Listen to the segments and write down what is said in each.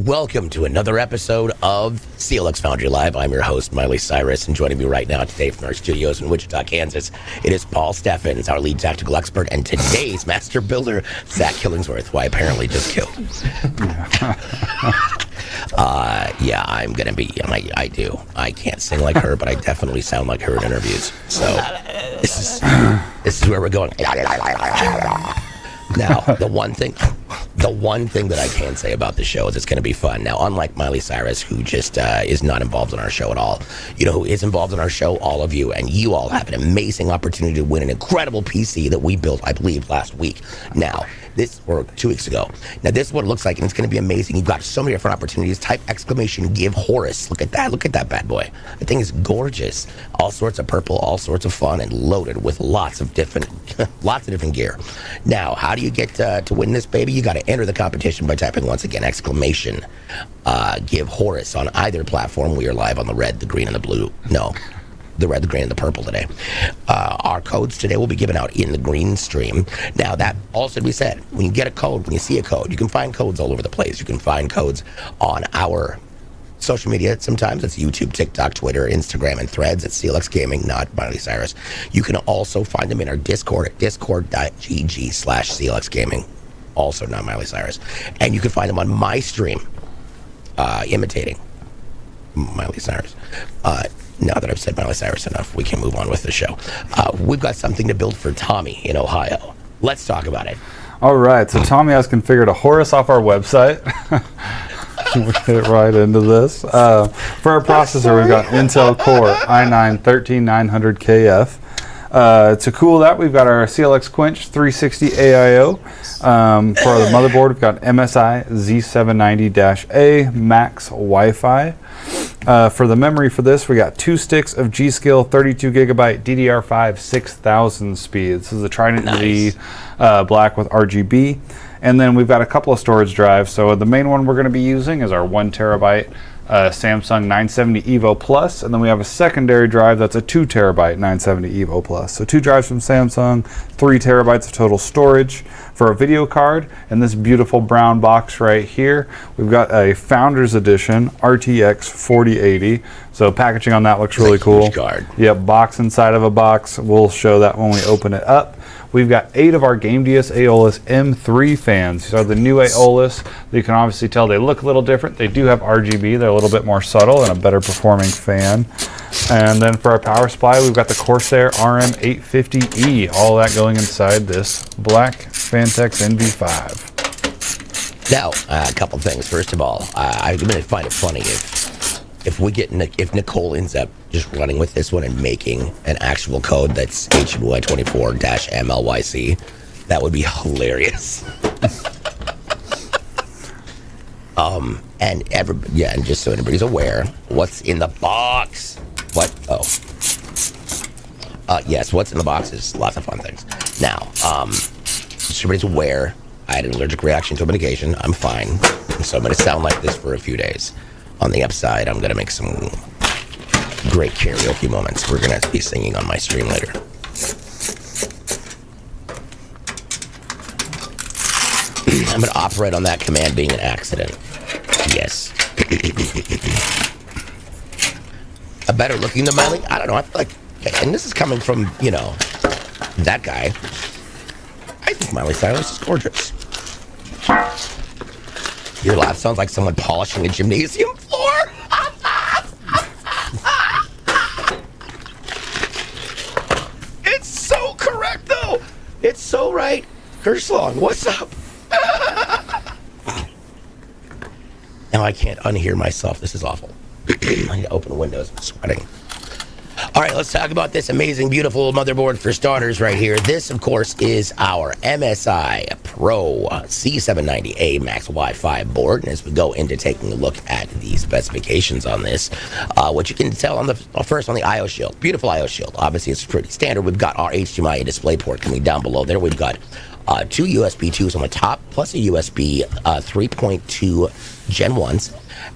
Welcome to another episode of CLX Foundry Live. I'm your host, Miley Cyrus, and joining me right now today from our studios in Wichita, Kansas, it is Paul Steffens, our lead tactical expert, and today's master builder, Zach Killingsworth, who I apparently just killed. Yeah, I'm going to be, I do. I can't sing like her, but I definitely sound like her in interviews. So this is where we're going. Now, the one thing that I can say about the show is it's going to be fun. Now, unlike Miley Cyrus, who just is not involved in our show at all, you know who is involved in our show? All of you. And you all have an amazing opportunity to win an incredible PC that we built, I believe, last week. Now, or 2 weeks ago. Now, this is what it looks like, and it's going to be amazing. You've got so many different opportunities. Type exclamation GiveHorus. Look at that. Look at that bad boy. The thing is gorgeous. All sorts of purple, all sorts of fun, and loaded with lots of different gear. Now, how do you get to win this baby? You got to enter the competition by typing, once again, exclamation GiveHorus on either platform. We are live on the red, the green, and the blue. No. The red, the green, and the purple today. Our codes today will be given out in the green stream. Now, that also to be said, when you get a code, when you see a code, you can find codes all over the place. You can find codes on our social media. Sometimes it's YouTube, TikTok, Twitter, Instagram, and Threads. It's CLX Gaming, not Miley Cyrus. You can also find them in our Discord at discord.gg/CLX Gaming. Also not Miley Cyrus. And you can find them on my stream, imitating Miley Cyrus. Now that I've said Miley Cyrus enough, we can move on with the show. We've got something to build for Tommy in Ohio. Let's talk about it. All right, so Tommy has configured a Horus off our website. We'll get right into this. For our processor, we've got Intel Core i9 13900KF. To cool that, we've got our CLX Quench 360 AIO. For the motherboard, we've got MSI Z790-A Max Wi-Fi. For the memory for this, we got 2 sticks of G.Skill 32 gigabyte DDR5 6000 speed. This is the Trident Z black with RGB. And then we've got a couple of storage drives. So the main one we're going to be using is our 1 terabyte Samsung 970 EVO Plus, and then we have a secondary drive that's a 2 terabyte 970 EVO Plus. So 2 drives from Samsung, 3 terabytes of total storage. For a video card, in this beautiful brown box right here, we've got a Founders Edition RTX 4080. So packaging on that looks really cool. Card. Yep, box inside of a box. We'll show that when we open it up. We've got 8 of our GameDS Aeolus M3 fans. These are the new Aeolus. You can obviously tell they look a little different. They do have RGB. They're a little bit more subtle and a better performing fan. And then for our power supply, we've got the Corsair RM850E. All that going inside this black Fantex NV5. Now, a couple things. First of all, I'm going to find it funny if Nicole ends up just running with this one and making an actual code that's HY24-MLYC. That would be hilarious. And just so everybody's aware, what's in the box? What? Oh. Yes, what's in the box is lots of fun things. Now, just everybody's aware, I had an allergic reaction to a medication. I'm fine. So I'm going to sound like this for a few days. On the upside, I'm going to make some great karaoke moments. We're going to be singing on my stream later. I'm going to operate on that command being an accident. Yes. A better looking than Miley? I don't know. I feel like, and this is coming from, you know, that guy. I think Miley Cyrus is gorgeous. Your laugh sounds like someone polishing a gymnasium floor. It's so correct, though. It's so right. Kerslong, what's up? Now I can't unhear myself. This is awful. I need to open the windows. I'm sweating. All right, let's talk about this amazing, beautiful motherboard for starters right here. This, of course, is our MSI Pro C790A Max Wi-Fi board. And as we go into taking a look at the specifications on this, what you can tell on the first on the I/O shield, beautiful I/O shield. Obviously, it's pretty standard. We've got our HDMI display port coming down below there. We've got 2 USB 2s on the top, plus a USB 3.2 Gen 1s.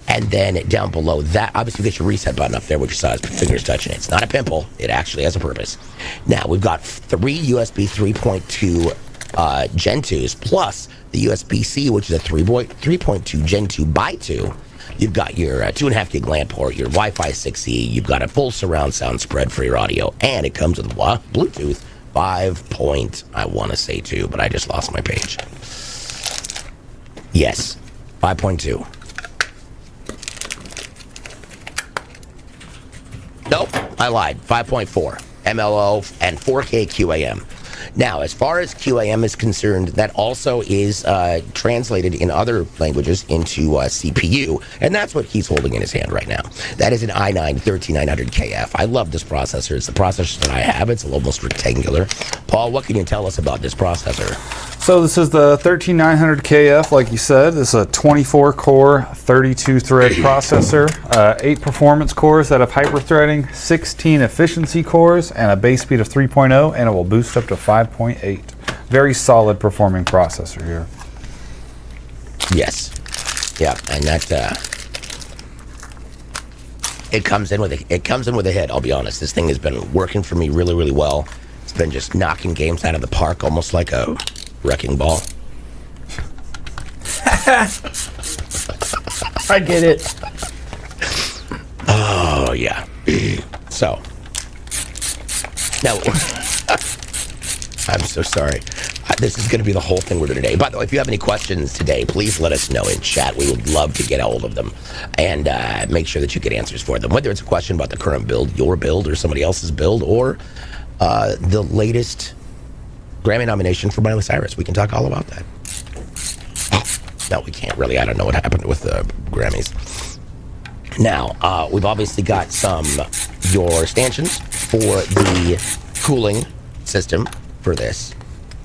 And then down below that, obviously, you get your reset button up there, which you saw his fingers touching it. It's not a pimple. It actually has a purpose. Now, we've got 3 USB 3.2 Gen 2s, plus the USB-C, which is a 3.2 Gen 2 by 2. You've got your 2.5 gig LAN port, your Wi-Fi 6E. You've got a full surround sound spread for your audio. And it comes with Bluetooth 5 point, I want to say 2, but I just lost my page. Yes, 5.2. Nope, I lied. 5.4 MLO and 4K QAM. Now, as far as QAM is concerned, that also is translated in other languages into CPU, and that's what he's holding in his hand right now. That is an i9-13900KF. I love this processor. It's the processor that I have. It's almost rectangular. Paul, what can you tell us about this processor? So this is the 13900KF, like you said. This is a 24-core, 32-thread processor, 8 performance cores that have hyper-threading, 16 efficiency cores, and a base speed of 3.0, and it will boost up to 5.8. Very solid performing processor here. Yes. Yeah, and that it comes in with a hit, I'll be honest. This thing has been working for me really, really well. It's been just knocking games out of the park, almost like a wrecking ball. I get it. Oh, yeah. So, now, I'm so sorry. This is going to be the whole thing we're doing today. By the way, if you have any questions today, please let us know in chat. We would love to get a hold of them and make sure that you get answers for them. Whether it's a question about the current build, your build, or somebody else's build, or the latest Grammy nomination for Miley Cyrus. We can talk all about that. No, we can't really. I don't know what happened with the Grammys. Now, we've obviously got your stanchions for the cooling system for this.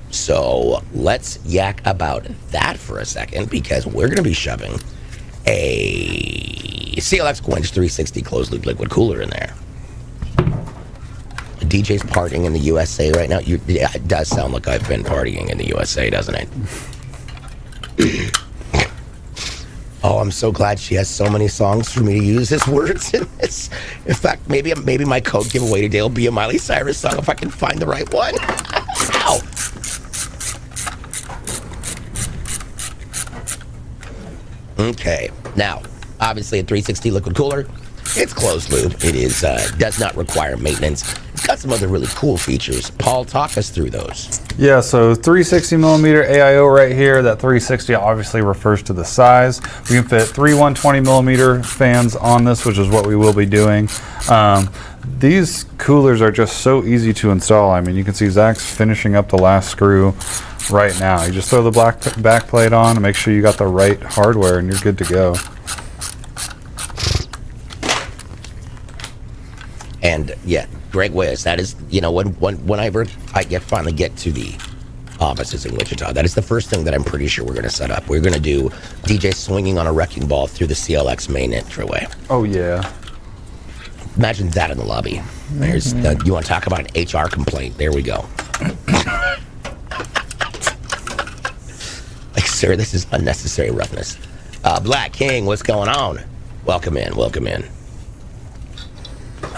So let's yak about that for a second, because we're going to be shoving a CLX Quench 360 closed loop liquid cooler in there. DJ's partying in the USA right now. Yeah, it does sound like I've been partying in the USA, doesn't it? Oh, I'm so glad she has so many songs for me to use as words in this. In fact, maybe my code giveaway today will be a Miley Cyrus song if I can find the right one. Ow. Okay, now, obviously a 360 liquid cooler. It's closed loop. It is does not require maintenance. It's got some other really cool features. Paul, talk us through those. Yeah, so 360 millimeter AIO right here. That 360 obviously refers to the size. We can fit 3 120 millimeter fans on this, which is what we will be doing. These coolers are just so easy to install. I mean, you can see Zach's finishing up the last screw right now. You just throw the black back plate on and make sure you got the right hardware and you're good to go. And yeah, Greg Wiz, that is, you know, whenever I finally get to the offices in Wichita, that is the first thing that I'm pretty sure we're going to set up. We're going to do DJ swinging on a wrecking ball through the CLX main entryway. Oh, yeah. Imagine that in the lobby. There's you want to talk about an HR complaint? There we go. Like, sir, this is unnecessary roughness. Black King, what's going on? Welcome in, welcome in.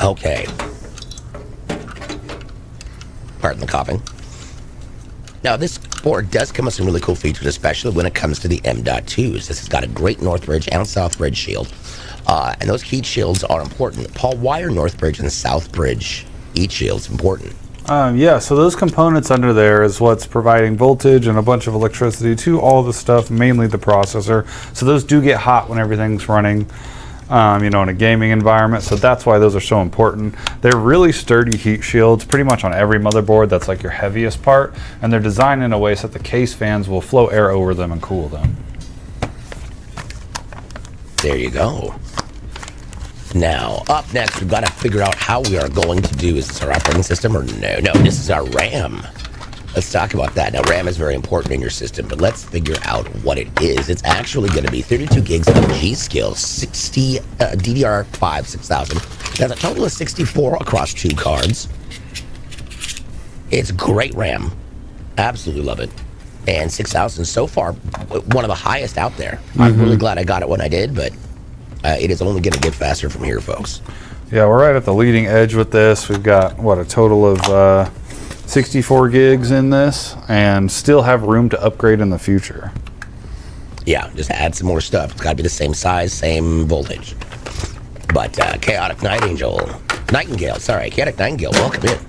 Okay. Pardon the coughing. Now, this board does come with some really cool features, especially when it comes to the M.2s. This has got a great Northbridge and Southbridge shield. And those heat shields are important. Paul, why are Northbridge and Southbridge heat shields important? Yeah, so those components under there is what's providing voltage and a bunch of electricity to all the stuff, mainly the processor. So those do get hot when everything's running, you know, in a gaming environment. So that's why those are so important. They're really sturdy heat shields pretty much on every motherboard. That's like your heaviest part. And they're designed in a way so that the case fans will flow air over them and cool them. There you go. Now, up next, we've got to figure out how we are going to do. Is this our operating system or no? No, this is our RAM. Let's talk about that. Now, RAM is very important in your system, but let's figure out what it is. It's actually going to be 32 gigs of G-Skill, 60 DDR5 6000. That's a total of 64 across 2 cards. It's great RAM. Absolutely love it. And 6000 so far, one of the highest out there. I'm really glad I got it when I did, but it is only going to get faster from here, folks. Yeah, we're right at the leading edge with this. We've got, what, a total of 64 gigs in this, and still have room to upgrade in the future. Yeah, just add some more stuff. It's got to be the same size, same voltage. But Chaotic Nightingale, Chaotic Nightingale, welcome in.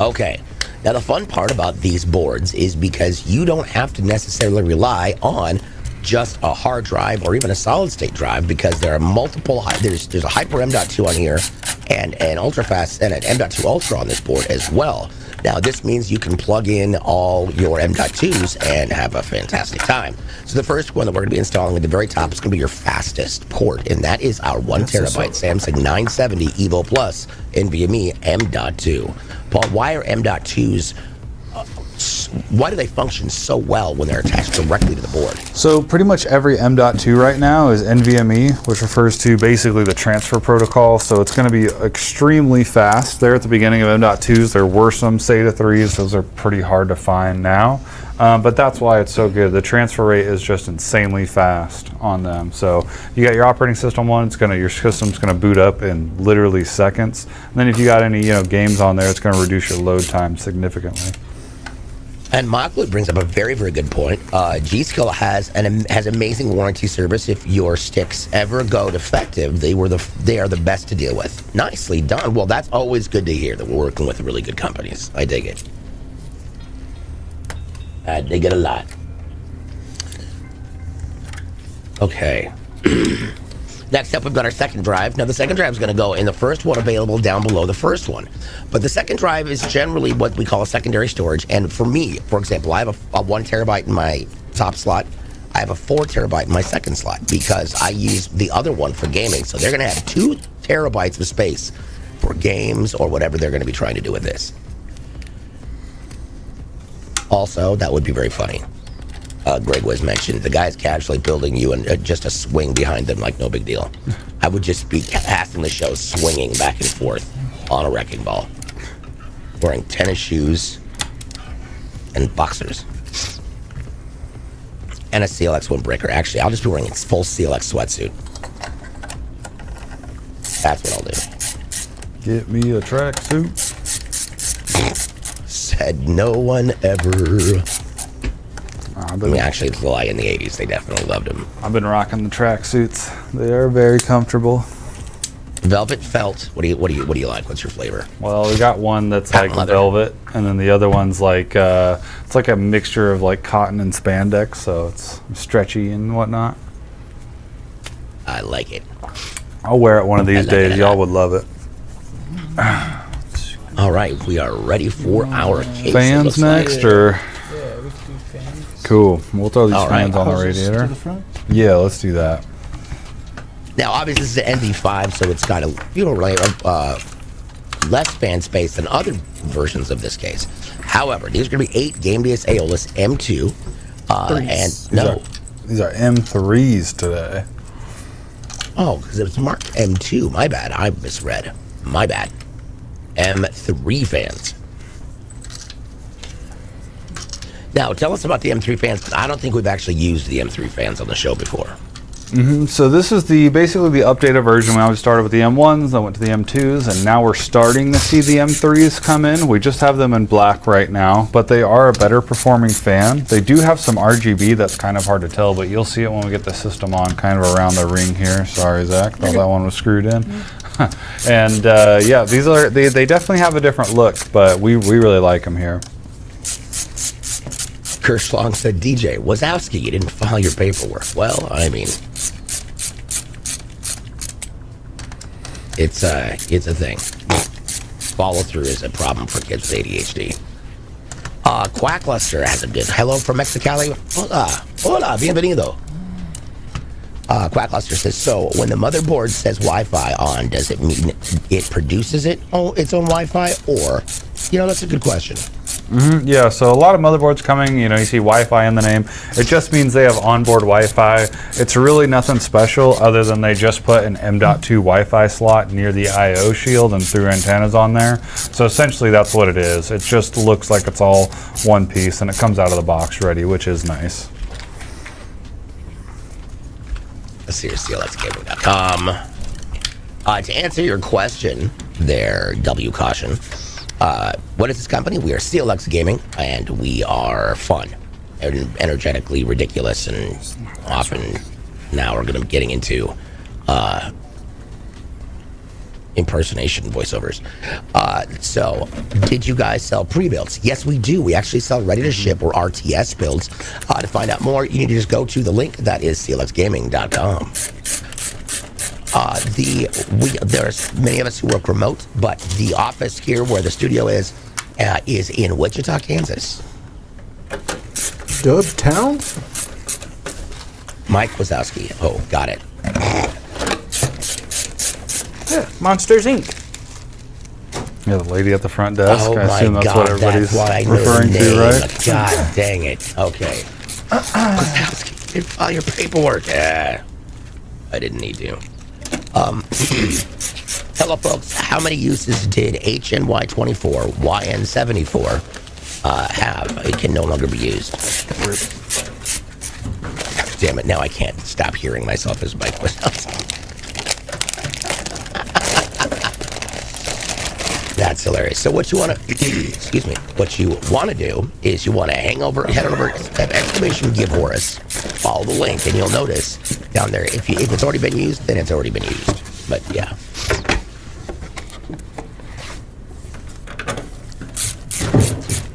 Okay, now the fun part about these boards is because you don't have to necessarily rely on just a hard drive or even a solid state drive, because there are multiple, there's a Hyper M.2 on here and an ultra fast and an M.2 Ultra on this board as well. Now this means you can plug in all your M.2s and have a fantastic time. So the first one that we're going to be installing at the very top is going to be your fastest port, and that is our 1 terabyte Samsung 970 Evo Plus NVMe M.2. Paul, why are M.2s why do they function so well when they're attached directly to the board? So pretty much every M.2 right now is NVMe, which refers to basically the transfer protocol. So it's going to be extremely fast. There at the beginning of M.2s, there were some SATA 3s. Those are pretty hard to find now. But that's why it's so good. The transfer rate is just insanely fast on them. So you got your operating system one, your system's gonna boot up in literally seconds. And then if you got any games on there, it's gonna reduce your load time significantly. And Mockwood brings up a very, very good point. G-Skill has amazing warranty service. If your sticks ever go defective, they are the best to deal with. Nicely done. Well, that's always good to hear that we're working with really good companies. I dig it. I dig it a lot. Okay. Next up, we've got our second drive. Now, the second drive is going to go in the first one available down below the first one. But the second drive is generally what we call a secondary storage. And for me, for example, I have a 1 terabyte in my top slot. I have a 4 terabyte in my second slot because I use the other one for gaming. So they're going to have 2 terabytes of space for games or whatever they're going to be trying to do with this. Also, that would be very funny. Greg was mentioned. The guy's casually building you and just a swing behind them like no big deal. I would just be passing the show swinging back and forth on a wrecking ball. Wearing tennis shoes and boxers. And a CLX windbreaker. Actually, I'll just be wearing a full CLX sweatsuit. That's what I'll do. Get me a tracksuit. Said no one ever. I I mean, actually, it's a lie. In the 80s, they definitely loved them. I've been rocking the tracksuits. They are very comfortable. Velvet felt. What do you like? What's your flavor? Well, we got one that's like leather. velvet, and then the other one's like it's like a mixture of like cotton and spandex, so it's stretchy and whatnot. I like it. I'll wear it one of these days. Y'all would love it. All right, we are ready for our case. Fans next, or Yeah, we could do fans. cool. We'll throw these All right. fans on the Hoses to radiator. the front. Yeah, let's do that. Now, obviously, this is an NV5, so it's got less fan space than other versions of this case. However, these are going to be 8 Game DS Aeolus M2. And These are M3s today. Oh, because it was marked M2. My bad. I misread. My bad. M3 fans. Now, tell us about the M3 fans. I don't think we've actually used the M3 fans on the show before. So this is basically the updated version. We always started with the M1s, then went to the M2s, and now we're starting to see the M3s come in. We just have them in black right now, but they are a better performing fan. They do have some RGB that's kind of hard to tell, but you'll see it when we get the system on, kind of around the ring here. Sorry, Zach, thought that one was screwed in. And yeah, they definitely have a different look, but we really like them here. Kirschlong said, DJ Wazowski, you didn't file your paperwork. Well, I mean, it's a thing. Follow through is a problem for kids with ADHD. Quackluster has a good hello from Mexicali. Hola, bienvenido. Quackluster says, so when the motherboard says Wi-Fi on, does it mean it produces its own Wi-Fi? Or, that's a good question. Yeah, so a lot of motherboards coming, you see Wi-Fi in the name. It just means they have onboard Wi-Fi. It's really nothing special other than they just put an M.2 Wi-Fi slot near the I/O shield and threw antennas on there. So essentially that's what it is. It just looks like it's all one piece and it comes out of the box ready, which is nice. Let's see, CLXgaming.com. To answer your question there, W Caution, what is this company? We are CLX Gaming, and we are fun and energetically ridiculous, and often now we're going to be getting into impersonation voiceovers. So, did you guys sell pre-builds? Yes, we do. We actually sell ready-to-ship or RTS builds. To find out more, you need to just go to the link that is clxgaming.com. There's many of us who work remote, but the office here where the studio is in Wichita, Kansas. Dub Town? Mike Wazowski. Oh, got it. Yeah, Monsters Inc. Yeah, the lady at the front desk. Oh I assume my that's God, what everybody's that's why I know referring the to, name. right? God dang it. Okay. Wazowski, you didn't file your paperwork. I didn't need to. Hello, folks. How many uses did HNY24, YN74 have? It can no longer be used. Damn it, now I can't stop hearing myself as Mike Wazowski. That's hilarious. So what you want to, excuse me, what you want to do is you want to head over, exclamation GiveHorus, follow the link, and you'll notice down there, if it's already been used, then it's already been used. But yeah.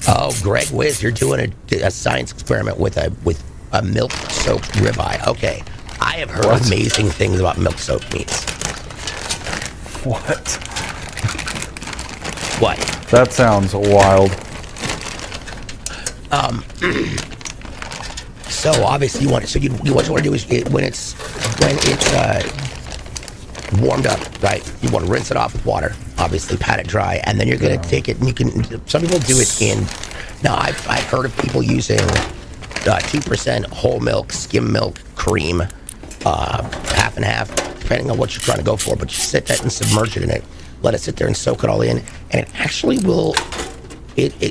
Oh, Greg Wiz, you're doing a science experiment with a milk soaked ribeye. Okay, I have heard amazing things about milk soaked meats. What? What? That sounds wild. So obviously what you want to do is when it's warmed up, right? You want to rinse it off with water, obviously pat it dry, and then you're gonna take it and some people do it in Now, I've heard of people using 2% whole milk, skim milk, cream, half and half, depending on what you're trying to go for. But you sit that and submerge it in it, let it sit there and soak it all in, and it actually will.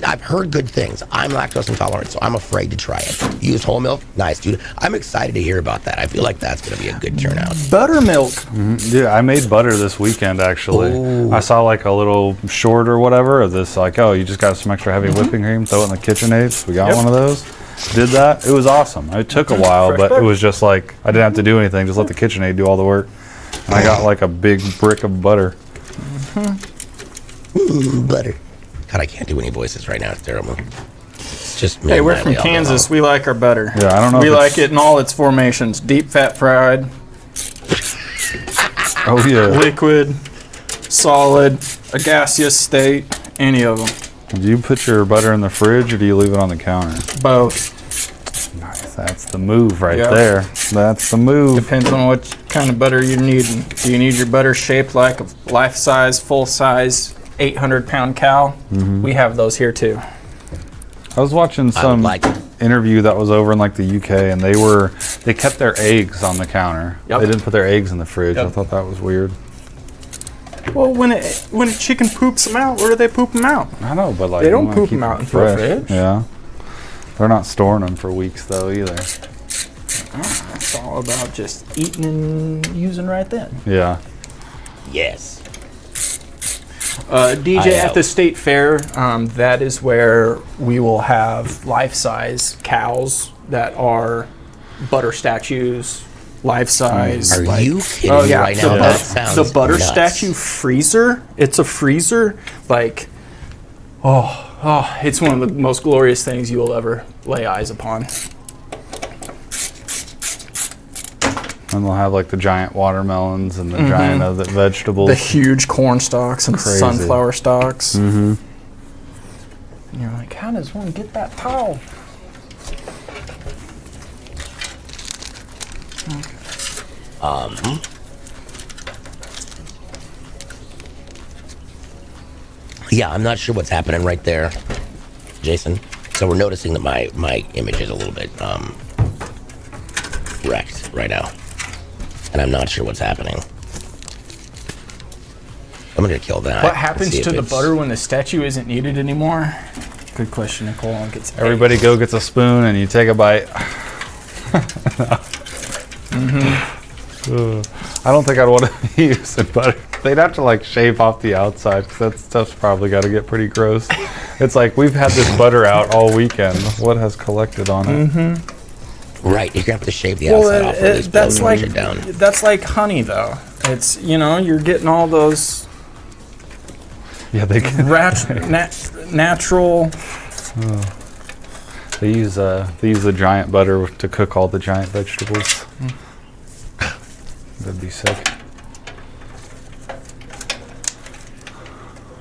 I've heard good things. I'm lactose intolerant, so I'm afraid to try it. Use whole milk? Nice, dude. I'm excited to hear about that. I feel like that's going to be a good turnout. Buttermilk. Yeah, I made butter this weekend, actually. Ooh. I saw like a little short or whatever of this, like, oh, you just got some extra heavy whipping cream, throw it in the KitchenAid. So we got one of those. Did that. It was awesome. It took a while, but it was just like, I didn't have to do anything. Just let the KitchenAid do all the work. And I got like a big brick of butter. Butter. God, I can't do any voices right now. It's terrible. It's just me. Hey, and we're Miley from all day Kansas. long. We like our butter. Yeah, I don't know We if like it in all its formations: deep fat fried, Oh, yeah. liquid, solid, a gaseous state, any of them. Do you put your butter in the fridge or do you leave it on the counter? Both. Nice. That's the move right Yeah. there. That's the move. Depends on what kind of butter you're needing. Do you need your butter shaped like a life-size, full-size, 800-pound cow? We have those here too. I was watching some like it. interview that was over in like the UK, and they kept their eggs on the counter. Yep. They didn't put their eggs in the fridge. I Yep. thought that was weird. Well, when a chicken poops them out, where do they poop them out? I know, but like They you don't wanna poop keep them out it into a fridge. Yeah, they're not storing them for weeks though either. It's all about just eating and using right then. Yeah. Yes. DJ at the state fair, that is where we will have life-size cows that are butter statues, life-size. Are you kidding Oh me yeah, right now? That sounds the butter nuts. statue freezer. It's a freezer, like, it's one of the most glorious things you will ever lay eyes upon. And they'll have like the giant watermelons and the giant other vegetables. The huge corn stalks and Crazy. sunflower stalks. And you're like, how does one get that tall? Yeah, I'm not sure what's happening right there, Jason. So we're noticing that my image is a little bit wrecked right now, and I'm not sure what's happening. I'm gonna kill that. What and happens see if to the it's- butter when the statue isn't needed anymore? Good question, Nicole. Everybody go gets a spoon and you take a bite. I don't think I'd want to be using butter. They'd have to like shave off the outside because that stuff's probably got to get pretty gross. It's like we've had this butter out all weekend. What has collected on it? Right, you're gonna have to shave the outside off. Or at least that's push like it down. that's like honey, though. It's you're getting all those Yeah, they can. natural. They use the giant butter to cook all the giant vegetables. That'd be sick.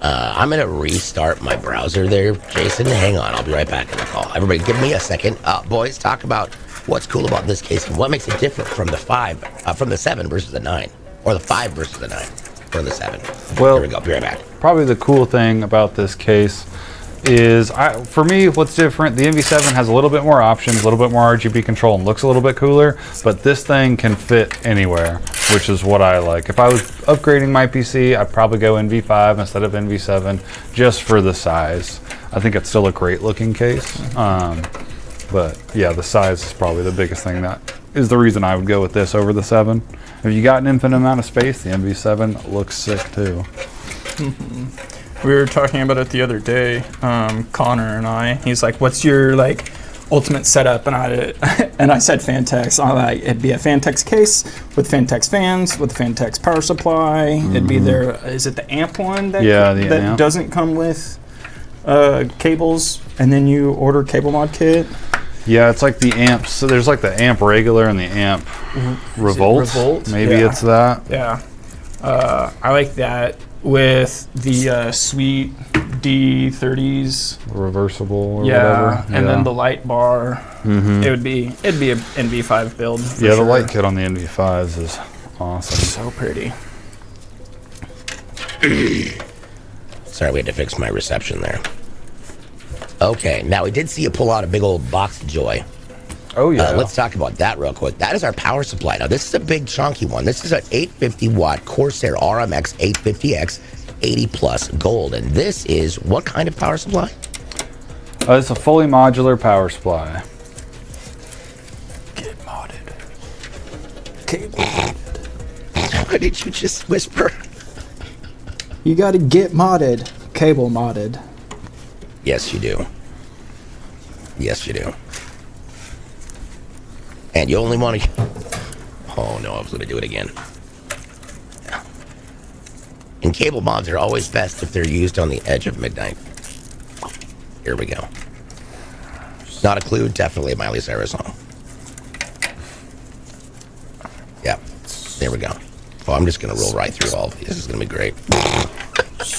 I'm gonna restart my browser there, Jason. Hang on, I'll be right back in the call. Everybody, give me a second. Boys, talk about what's cool about this case and what makes it different from the 7 versus the 9, or the 5 versus the 9, or the 7. Well, Here we go. Be right back. probably the cool thing about this case is, for me, what's different, the MV7 has a little bit more options, a little bit more RGB control, and looks a little bit cooler, but this thing can fit anywhere, which is what I like. If I was upgrading my PC, I'd probably go NV5 instead of NV7, just for the size. I think it's still a great looking case, but yeah, the size is probably the biggest thing. That is the reason I would go with this over the 7. If you got an infinite amount of space, the NV7 looks sick too. We were talking about it the other day, Connor and I. He's like, "What's your ultimate setup?" And I said Fantex. I like it'd be a Fantex case with Fantex fans, with Fantex power supply. It'd be there. Is it the amp one that that amp. doesn't come with cables, and then you order cable mod kit? Yeah, it's like the amps. So there's like the amp regular and the amp revolt. Revolt? Maybe Yeah. it's that. Yeah, I like that with the Sweet D30s. Reversible or Yeah, whatever. and then the light bar. It'd be a NV5 build. For Yeah, the sure. light kit on the NV5s is awesome. So pretty. Sorry, we had to fix my reception there. Okay, now we did see you pull out a big old box of joy. Oh yeah. Let's talk about that real quick. That is our power supply. Now this is a big chunky one. This is an 850 watt Corsair RMX 850X 80 plus gold. And this is what kind of power supply? It's a fully modular power supply. Get modded. Cable. Why did you just whisper? You gotta get modded. Cable modded. Yes, you do. Yes, you do. And you only want to... Oh, no, I was going to do it again. And cable mods are always best if they're used on the edge of midnight. Here we go. Not a clue, definitely a Miley Cyrus song. Yeah, there we go. Oh, I'm just going to roll right through all of these. This is going to be great.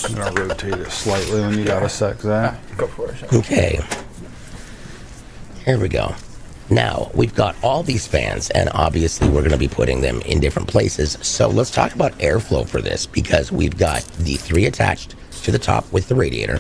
I'm going to rotate it slightly when you got a sec, Zach. Go for it. Okay. Here we go. Now, we've got all these fans, and obviously we're going to be putting them in different places. So let's talk about airflow for this, because we've got the 3 attached to the top with the radiator.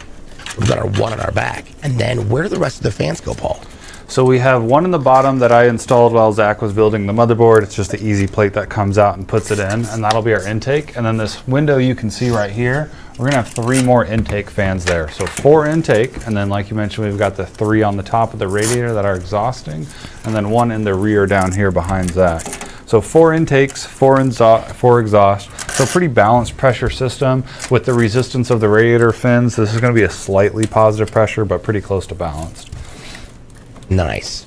We've got our 1 on our back. And then where do the rest of the fans go, Paul? So we have one in the bottom that I installed while Zach was building the motherboard. It's just the easy plate that comes out and puts it in, and that'll be our intake. And then this window you can see right here, we're gonna have 3 more intake fans there. So 4 intake, and then like you mentioned, we've got the 3 on the top of the radiator that are exhausting, and then 1 in the rear down here behind Zach. So 4 intakes, 4 exhaust. So pretty balanced pressure system with the resistance of the radiator fins. This is gonna be a slightly positive pressure, but pretty close to balanced. Nice.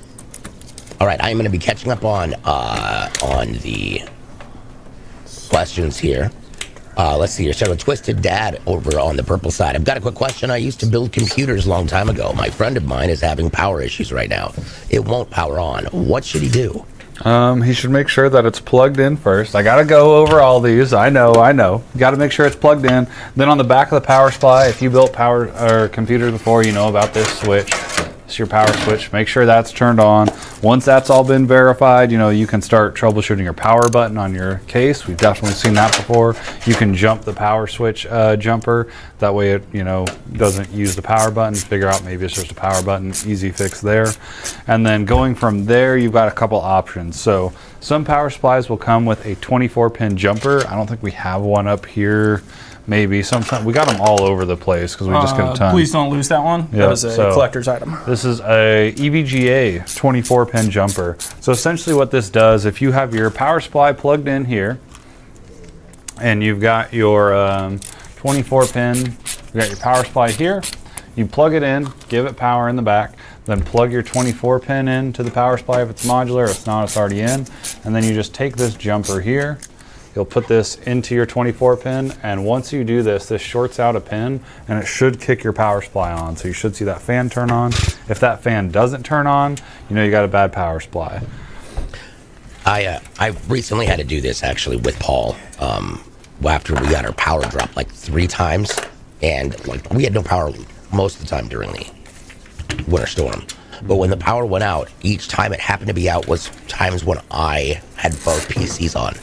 All right, I'm going to be catching up on the questions here. Let's see here. So a Twisted Dad over on the purple side. I've got a quick question. I used to build computers a long time ago. My friend of mine is having power issues right now. It won't power on. What should he do? He should make sure that it's plugged in first. I gotta go over all these. I know. You gotta make sure it's plugged in. Then on the back of the power supply, if you built power or computers before, you know about this switch. It's your power switch. Make sure that's turned on. Once that's all been verified, you know, you can start troubleshooting your power button on your case. We've definitely seen that before. You can jump the power switch jumper. That way it, you know, doesn't use the power button. Figure out maybe it's just a power button. Easy fix there. And then going from there, you've got a couple options. So some power supplies will come with a 24-pin jumper. I don't think we have one up here. Maybe sometimes we got them all over the place because we just get a ton. Please don't lose that one. Yeah, That was a collector's item. This is a EVGA 24-pin jumper. So essentially what this does, if you have your power supply plugged in here and you've got your 24-pin, you've got your power supply here, you plug it in, give it power in the back, then plug your 24-pin in to the power supply if it's modular. If it's not, it's already in. And then you just take this jumper here, you'll put this into your 24-pin, and once you do this, this shorts out a pin, and it should kick your power supply on. So you should see that fan turn on. If that fan doesn't turn on, you know you got a bad power supply. I recently had to do this actually with Paul after we got our power dropped like 3 times, and like we had no power most of the time during the winter storm. But when the power went out, each time it happened to be out was times when I had both PCs on.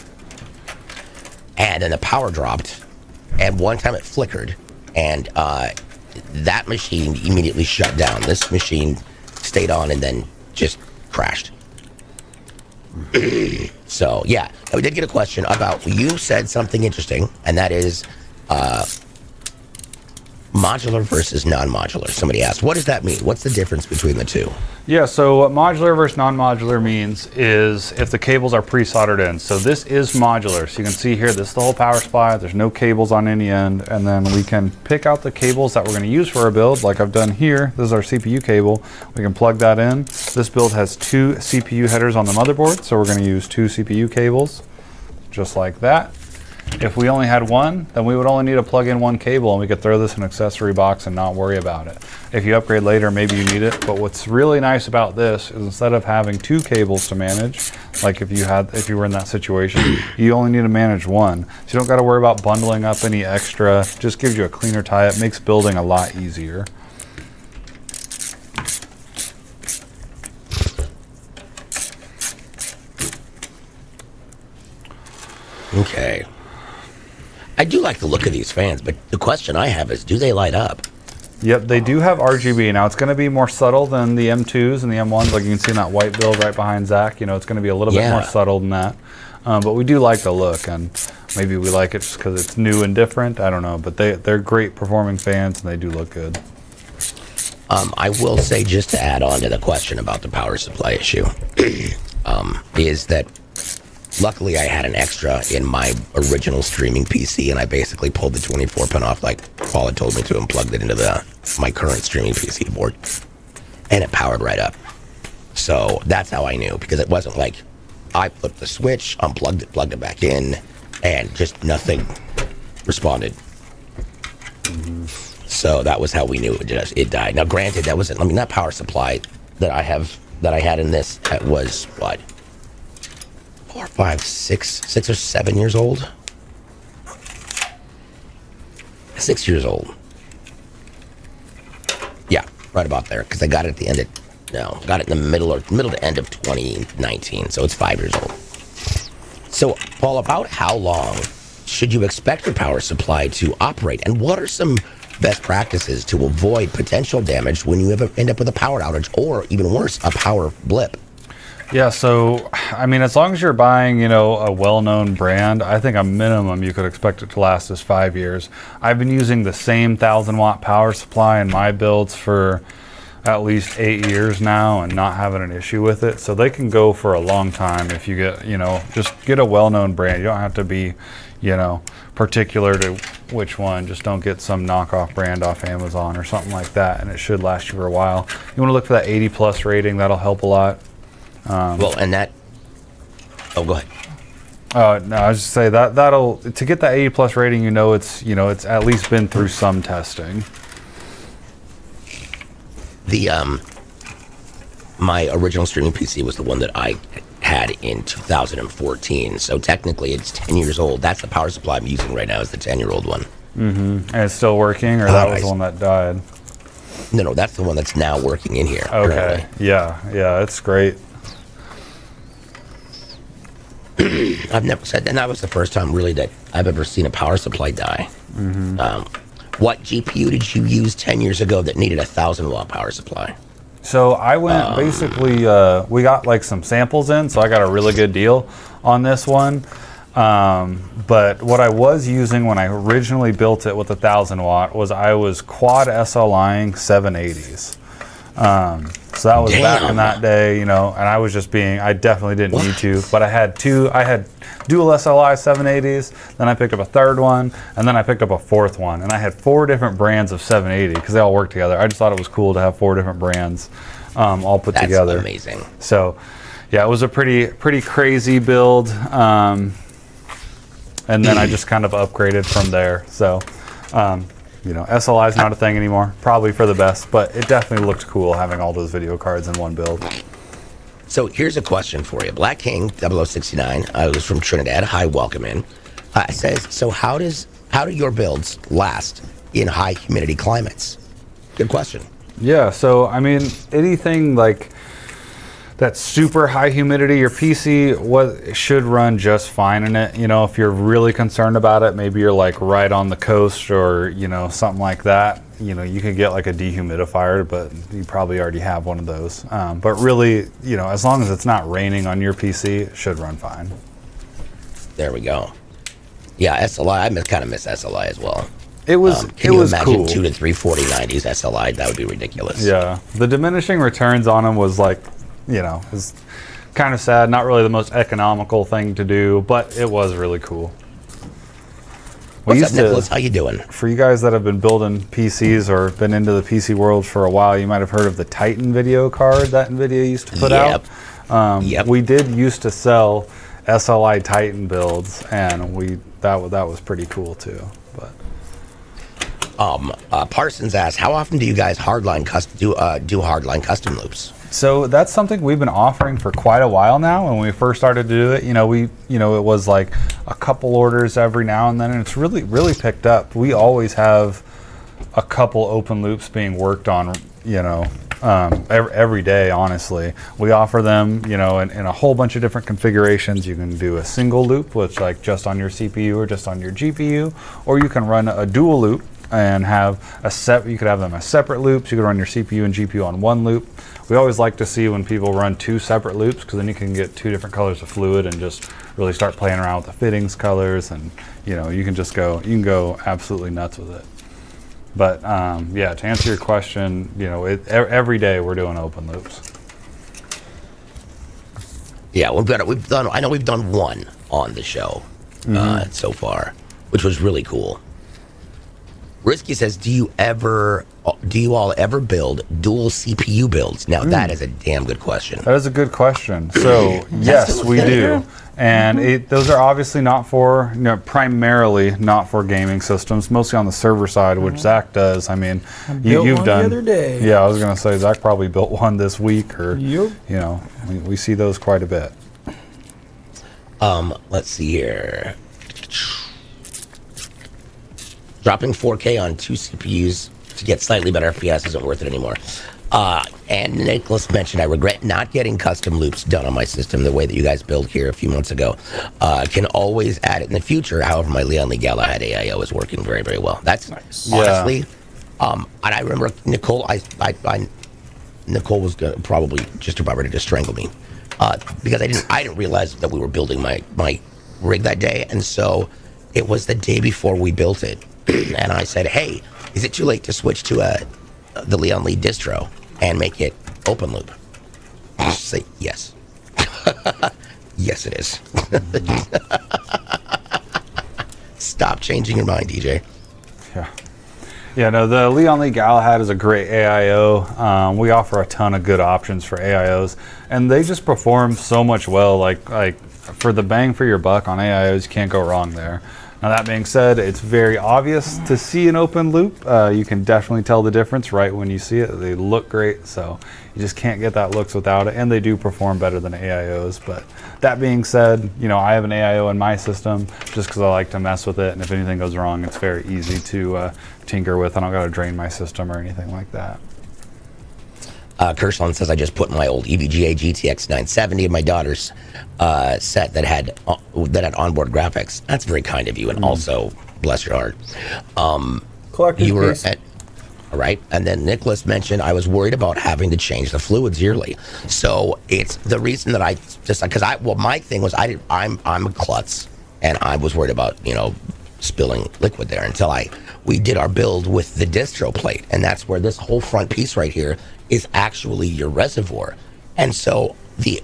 And then the power dropped, and one time it flickered, and that machine immediately shut down. This machine stayed on and then just crashed. So, yeah, we did get a question about, you said something interesting, and that is modular versus non-modular. Somebody asked, what does that mean? What's the difference between the two? Yeah, so what modular versus non-modular means is if the cables are pre-soldered in. So this is modular. So you can see here, this is the whole power supply. There's no cables on any end. And then we can pick out the cables that we're going to use for our build, like I've done here. This is our CPU cable. We can plug that in. This build has 2 CPU headers on the motherboard. So we're going to use 2 CPU cables, just like that. If we only had one, then we would only need to plug in 1 cable, and we could throw this in an accessory box and not worry about it. If you upgrade later, maybe you need it. But what's really nice about this is instead of having 2 cables to manage, like if you were in that situation, you only need to manage 1. So you don't got to worry about bundling up any extra. Just gives you a cleaner tie. It makes building a lot easier. Okay. I do like the look of these fans, but the question I have is, do they light up? Yep, they do have RGB. Now, it's going to be more subtle than the M2s and the M1s. Like you can see in that white build right behind Zach. You know, it's going to be a little bit more subtle than that. But we do like the look, and maybe we like it just because it's new and different. I don't know, but they're great performing fans, and they do look good. I will say, just to add on to the question about the power supply issue, is that luckily I had an extra in my original streaming PC, and I basically pulled the 24 pin off like Paul had told me to and plugged it into my current streaming PC board, and it powered right up. So that's how I knew, because it wasn't like I flipped the switch, unplugged it, plugged it back in, and just nothing responded. So that was how we knew it died. Now, granted, that wasn't. I mean, that power supply that I had in this was what, 4, 5, 6 or 7 years old. 6 years old. Yeah, right about there. Because I got it at the end of got it in the middle to end of 2019. So it's 5 years old. So, Paul, about how long should you expect your power supply to operate, and what are some best practices to avoid potential damage when you end up with a power outage, or even worse, a power blip? Yeah, so I mean, as long as you're buying, you know, a well-known brand, I think a minimum you could expect it to last is 5 years. I've been using the same 1,000-watt power supply in my builds for at least 8 years now and not having an issue with it. So they can go for a long time if you get, you know, just get a well-known brand. You don't have to be, you know, particular to which one. Just don't get some knockoff brand off Amazon or something like that, and it should last you for a while. You want to look for that 80+ rating. That'll help a lot. Well, and that. Oh, go ahead. No, I was just say that'll to get that 80+ rating. You know, it's at least been through some testing. My original streaming PC was the one that I had in 2014. So technically, it's 10 years old. That's the power supply I'm using right now. Is the 10-year-old one. Mm-hmm. And it's still working, or that was the one that died? No, that's the one that's now working in here. Okay. Currently. Yeah, it's great. I've never said, and that was the first time really that I've ever seen a power supply die. Mm-hmm. What GPU did you use 10 years ago that needed a 1,000-watt power supply? So I went basically, we got like some samples in, so I got a really good deal on this one. But what I was using when I originally built it with 1,000-watt was I was quad SLIing 780s. So that was back in that day, you know, and I was just I definitely didn't need to, but I had dual SLI 780s, then I picked up a third one, and then I picked up a fourth one, and I had 4 different brands of 780 because they all work together. I just thought it was cool to have 4 different brands all put together. That's amazing. So, yeah, it was a pretty crazy build, and then I just kind of upgraded from there. So, you know, SLI is not a thing anymore, probably for the best, but it definitely looked cool having all those video cards in one build. So here's a question for you. Black King 0069, I was from Trinidad. Hi, welcome in. Says, so how do your builds last in high humidity climates? Good question. Yeah, so I mean, anything like that's super high humidity, your PC should run just fine in it. You know, if you're really concerned about it, maybe you're like right on the coast or, you know, something like that. You know, you could get like a dehumidifier, but you probably already have one of those. But really, you know, as long as it's not raining on your PC, it should run fine. There we go. Yeah, SLI, I kind of miss SLI as well. It was Can you imagine cool. 2 to 3 4090s SLI? That would be ridiculous. Yeah, the diminishing returns on them was like, you know, is kind of sad. Not really the most economical thing to do, but it was really cool. What's up, Nicholas? How you doing? For you guys that have been building PCs or been into the PC world for a while, you might have heard of the Titan video card that NVIDIA used to put out. We did used to sell SLI Titan builds, and that was pretty cool too. But Parsons asked, how often do you guys do hardline custom loops? So that's something we've been offering for quite a while now. When we first started to do it, it was like a couple orders every now and then, and it's really picked up. We always have a couple open loops being worked on, every day. Honestly, we offer them, in a whole bunch of different configurations. You can do a single loop, which like just on your CPU or just on your GPU, or you can run a dual loop. and have you could have them as separate loops. You could run your CPU and GPU on one loop. We always like to see when people run 2 separate loops, because then you can get 2 different colors of fluid and just really start playing around with the fittings colors, and you can just go absolutely nuts with it. But yeah, to answer your question, every day we're doing open loops. Yeah, I know we've done one on the show so far, which was really cool. Risky says, do you all ever build dual CPU builds? Now that is a damn good question. That is a good question. So yes, we do. And those are obviously not for, primarily not for gaming systems, mostly on the server side, which Zach does. I mean, you've done. The other day. Yeah, I was going to say, Zach probably built one this week, or, we see those quite a bit. Let's see here. Dropping 4K on 2 CPUs to get slightly better FPS isn't worth it anymore. And Nicholas mentioned, I regret not getting custom loops done on my system the way that you guys built here a few months ago. Can always add it in the future. However, my Leon Lee Galahad AIO is working very, very well. That's nice. Honestly, and I remember Nicole, Nicole was probably just about ready to strangle me because I didn't realize that we were building my rig that day. And so it was the day before we built it. And I said, hey, is it too late to switch to the Leon Lee distro and make it open loop? Just say yes. Yes, it is. Stop changing your mind, DJ. Yeah, no, the Leon Lee Galahad is a great AIO. We offer a ton of good options for AIOs, and they just perform so much well. Like for the bang for your buck on AIOs, you can't go wrong there. Now that being said, it's very obvious to see an open loop. You can definitely tell the difference right when you see it. They look great, so you just can't get that looks without it, and they do perform better than AIOs. But that being said, I have an AIO in my system just because I like to mess with it, and if anything goes wrong, it's very easy to tinker with. I don't got to drain my system or anything like that. Kirschland says, I just put my old EVGA GTX 970 in my daughter's set that had onboard graphics. That's very kind of you, and also bless your heart. Collector's you were piece. All right, and then Nicholas mentioned I was worried about having to change the fluids yearly. So it's the reason that I just my thing was I'm a klutz, and I was worried about spilling liquid there until we did our build with the distro plate, and that's where this whole front piece right here is actually your reservoir. And so the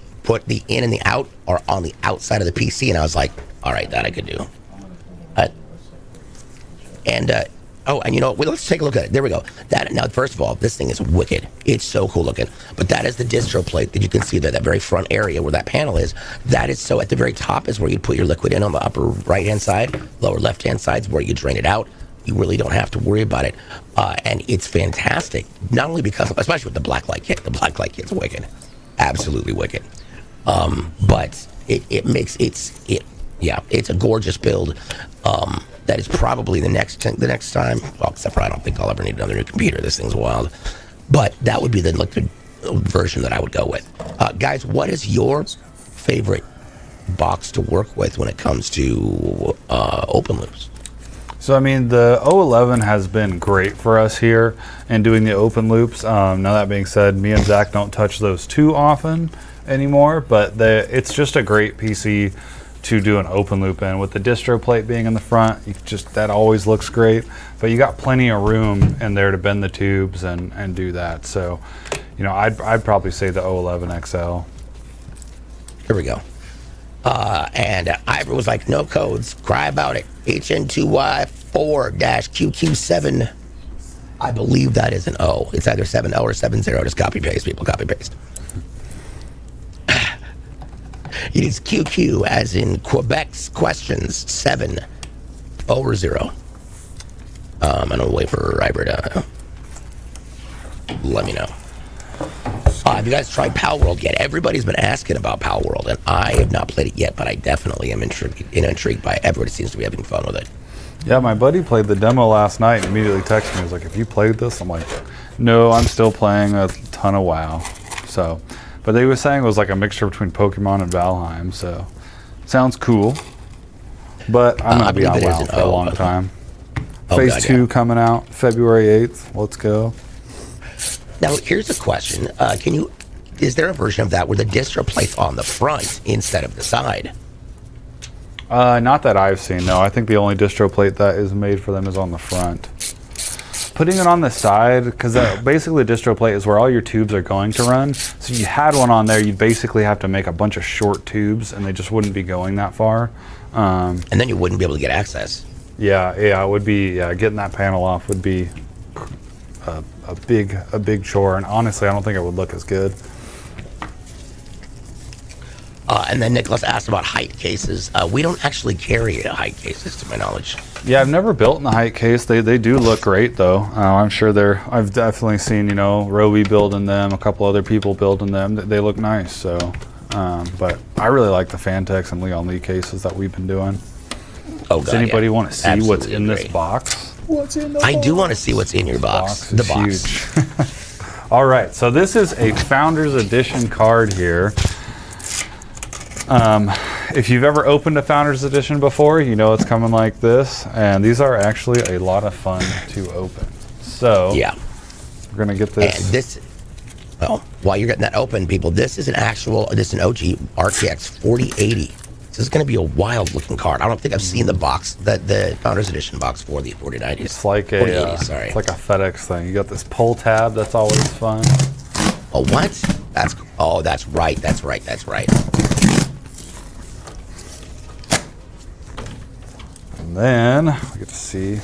in and the out are on the outside of the PC, and I was like, all right, that I could do. Let's take a look at it. There we go. Now, first of all, this thing is wicked. It's so cool looking. But that is the distro plate that you can see there, that very front area where that panel is. That is so at the very top is where you put your liquid in on the upper right-hand side, lower left-hand side is where you drain it out. You really don't have to worry about it. And it's fantastic. Not only because, especially with the blacklight kit. The blacklight kit's wicked. Absolutely wicked. But it's a gorgeous build. That is probably the next time. Well, except for I don't think I'll ever need another new computer. This thing's wild. But that would be the version that I would go with. Guys, what is your favorite box to work with when it comes to open loops? So, I mean, the 011 has been great for us here in doing the open loops. Now, that being said, me and Zach don't touch those too often anymore, but it's just a great PC to do an open loop in. With the distro plate being in the front, that always looks great, but you got plenty of room in there to bend the tubes and do that. So, I'd probably say the 011 XL. Here we go. And Ivor was like, no codes, cry about it. HN2Y4-QQ7. I believe that is an O. It's either 7O or 70. Just copy paste, people, copy paste. It is QQ, as in Quebec's questions, 7 over 0. I'm gonna wait for Ivor to let me know. Have you guys tried Pal World yet? Everybody's been asking about Pal World, and I have not played it yet, but I definitely am intrigued by it. Everybody seems to be having fun with it. Yeah, my buddy played the demo last night and immediately texted me. He was like, have you played this? I'm like, no, I'm still playing a ton of WoW. So, but they were saying it was like a mixture between Pokemon and Valheim, so sounds cool. But I'm going to be on WoW for a long time. Oh, Phase God, 2 yeah. coming out February 8th. Let's go. Now, here's a question. Is there a version of that where the distro plate's on the front instead of the side? Not that I've seen, no. I think the only distro plate that is made for them is on the front. Putting it on the side, because basically the distro plate is where all your tubes are going to run. So if you had one on there, you'd basically have to make a bunch of short tubes, and they just wouldn't be going that far. And then you wouldn't be able to get access. Yeah, it would be, getting that panel off would be a big chore, and honestly, I don't think it would look as good. And then Nicholas asked about height cases. We don't actually carry height cases, to my knowledge. Yeah, I've never built in the height case. They do look great, though. I'm sure I've definitely seen, Roby building them, a couple other people building them. They look nice, so. But I really like the Fantex and Leon Lee cases that we've been doing. Oh, God, Does anybody want to see Absolutely what's in this agree. box? What's in the I do want to see what's in your box. The box is huge. All right, so this is a Founders Edition card here. If you've ever opened a Founders Edition before, you know it's coming like this, and these are actually a lot of fun to open. So Yeah. we're gonna get this. And this, well, while you're getting that open, people, this is an OG RTX 4080. This is going to be a wild looking card. I don't think I've seen the box, the Founders Edition box for the 4090s. It's like a 4080s, sorry. it's like a FedEx thing. You got this pull tab. That's always fun. Oh, what? That's right. That's right. That's right. And then we get to see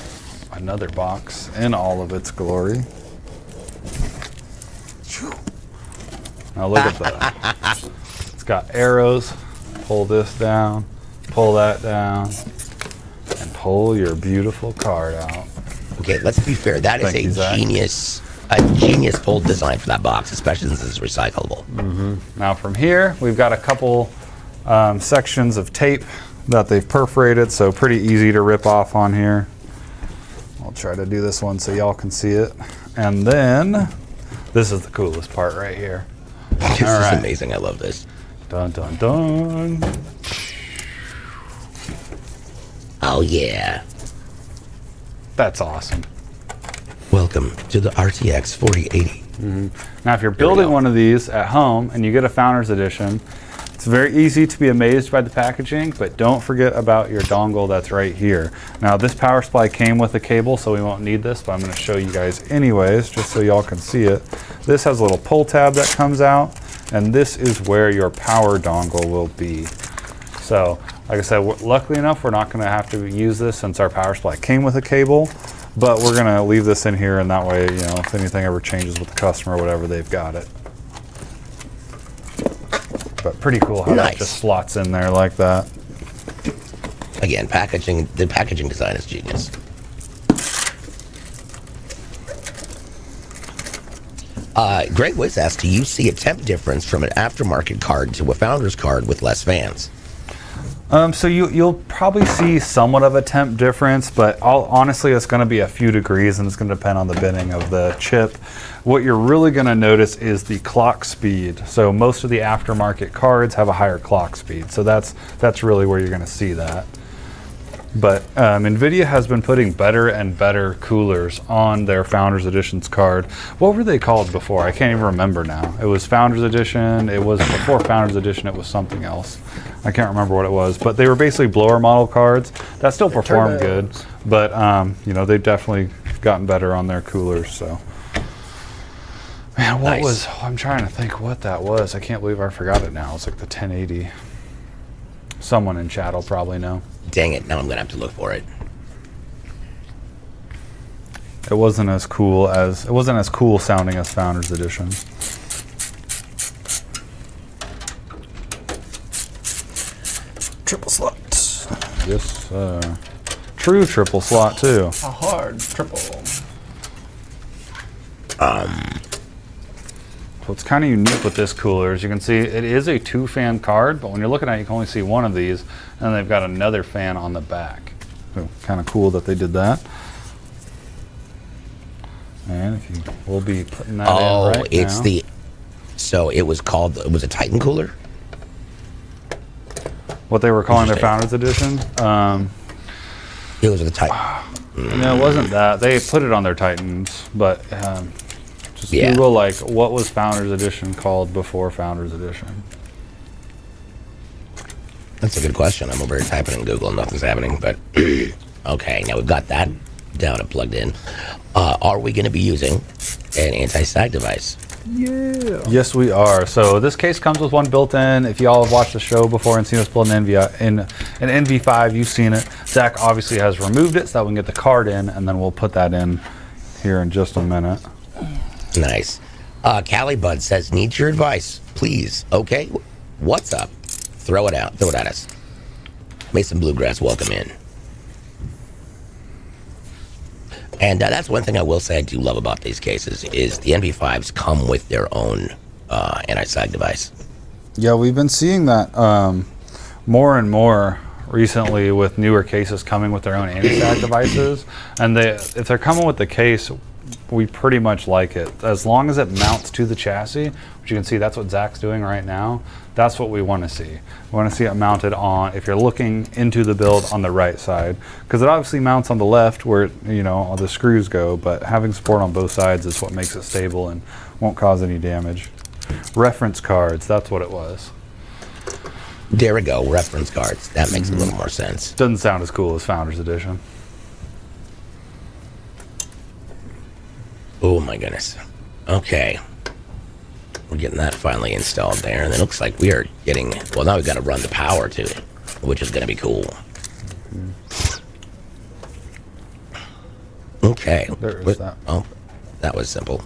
another box in all of its glory. Now look at that. It's got arrows. Pull this down, pull that down, and pull your beautiful card out. Okay, let's be fair. That is Thank you, Zach. a genius fold design for that box, especially since it's recyclable. Now from here, we've got a couple sections of tape that they've perforated, so pretty easy to rip off on here. I'll try to do this one so y'all can see it. And then, this is the coolest part right here. This All is right. amazing. I love this. Dun, dun, dun. Oh, yeah. That's awesome. Welcome to the RTX 4080. Now, if you're we building go. one of these at home and you get a Founders Edition, it's very easy to be amazed by the packaging, but don't forget about your dongle that's right here. Now, this power supply came with a cable, so we won't need this, but I'm going to show you guys anyways, just so y'all can see it. This has a little pull tab that comes out, and this is where your power dongle will be. So, like I said, luckily enough, we're not going to have to use this since our power supply came with a cable, but we're going to leave this in here, and that way, if anything ever changes with the customer or whatever, they've got it. But pretty cool how that Nice. just slots in there like that. Again, the packaging design is genius. Greg Wiss asked, do you see a temp difference from an aftermarket card to a Founders card with less fans? So you'll probably see somewhat of a temp difference, but honestly, it's going to be a few degrees, and it's going to depend on the binning of the chip. What you're really going to notice is the clock speed. So most of the aftermarket cards have a higher clock speed, so that's really where you're going to see that. But NVIDIA has been putting better and better coolers on their Founders Editions card. What were they called before? I can't even remember now. It was Founders Edition. It was before Founders Edition. It was something else. I can't remember what it was. But they were basically blower model cards that still perform good. But they've definitely gotten better on their coolers. So, man, Nice. I'm trying to think what that was. I can't believe I forgot it now. It's like the 1080. Someone in chat will probably know. Dang it, now I'm going to have to look for it. It wasn't as cool sounding as Founders Edition. Triple slot. Yes, true triple slot too. A hard triple. What's kind of unique with this cooler is you can see it is a 2-fan card, but when you're looking at it, you can only see one of these, and they've got another fan on the back. So kind of cool that they did that. And if you will be putting that in right it's now. So it was a Titan cooler? What they were calling their Interesting. Founders Edition. It was a Titan. No, it wasn't that. They put it on their Titans, but just Yeah. Google, like, what was Founders Edition called before Founders Edition? That's a good question. I'm over here typing in Google and nothing's happening. But okay, now we've got that down and plugged in. Are we going to be using an anti-sag device? Yeah. Yes, we are. So this case comes with one built in. If you all have watched the show before and seen us build an NV5, you've seen it. Zach obviously has removed it so that we can get the card in, and then we'll put that in here in just a minute. Nice. Callie Bud says, need your advice, please. Okay, what's up? Throw it out. Throw it at us. Mason Bluegrass, welcome in. And that's one thing I will say I do love about these cases is the NV5s come with their own anti-sag device. Yeah, we've been seeing that more and more recently with newer cases coming with their own anti-sag devices. And if they're coming with the case, we pretty much like it. As long as it mounts to the chassis, which you can see that's what Zach's doing right now, that's what we want to see. We want to see it mounted on, if you're looking into the build, on the right side. Because it obviously mounts on the left where, all the screws go, but having support on both sides is what makes it stable and won't cause any damage. Reference cards, that's what it was. There we go, reference cards. That makes a little more sense. Doesn't sound as cool as Founders Edition. Oh my goodness. Okay. We're getting that finally installed there. And it looks like we are getting, well, now we've got to run the power to it, which is going to be cool. Okay. There is that. Oh, that was simple.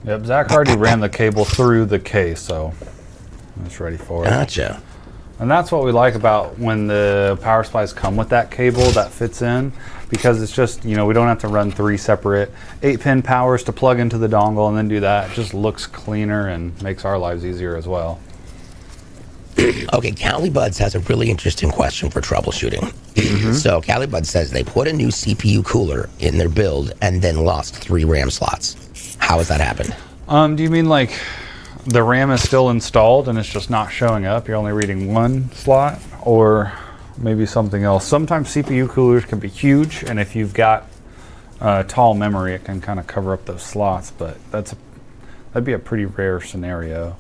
Yep, Zach already ran the cable through the case, so it's ready for it. Gotcha. And that's what we like about when the power supplies come with that cable that fits in, because it's just, we don't have to run 3 separate 8-pin powers to plug into the dongle and then do that. It just looks cleaner and makes our lives easier as well. Okay, Callie Buds has a really interesting question for troubleshooting. So Callie Bud says they put a new CPU cooler in their build and then lost 3 RAM slots. How has that happened? Do you mean like the RAM is still installed and it's just not showing up? You're only reading 1 slot, or maybe something else? Sometimes CPU coolers can be huge, and if you've got tall memory, it can kind of cover up those slots, but that'd be a pretty rare scenario.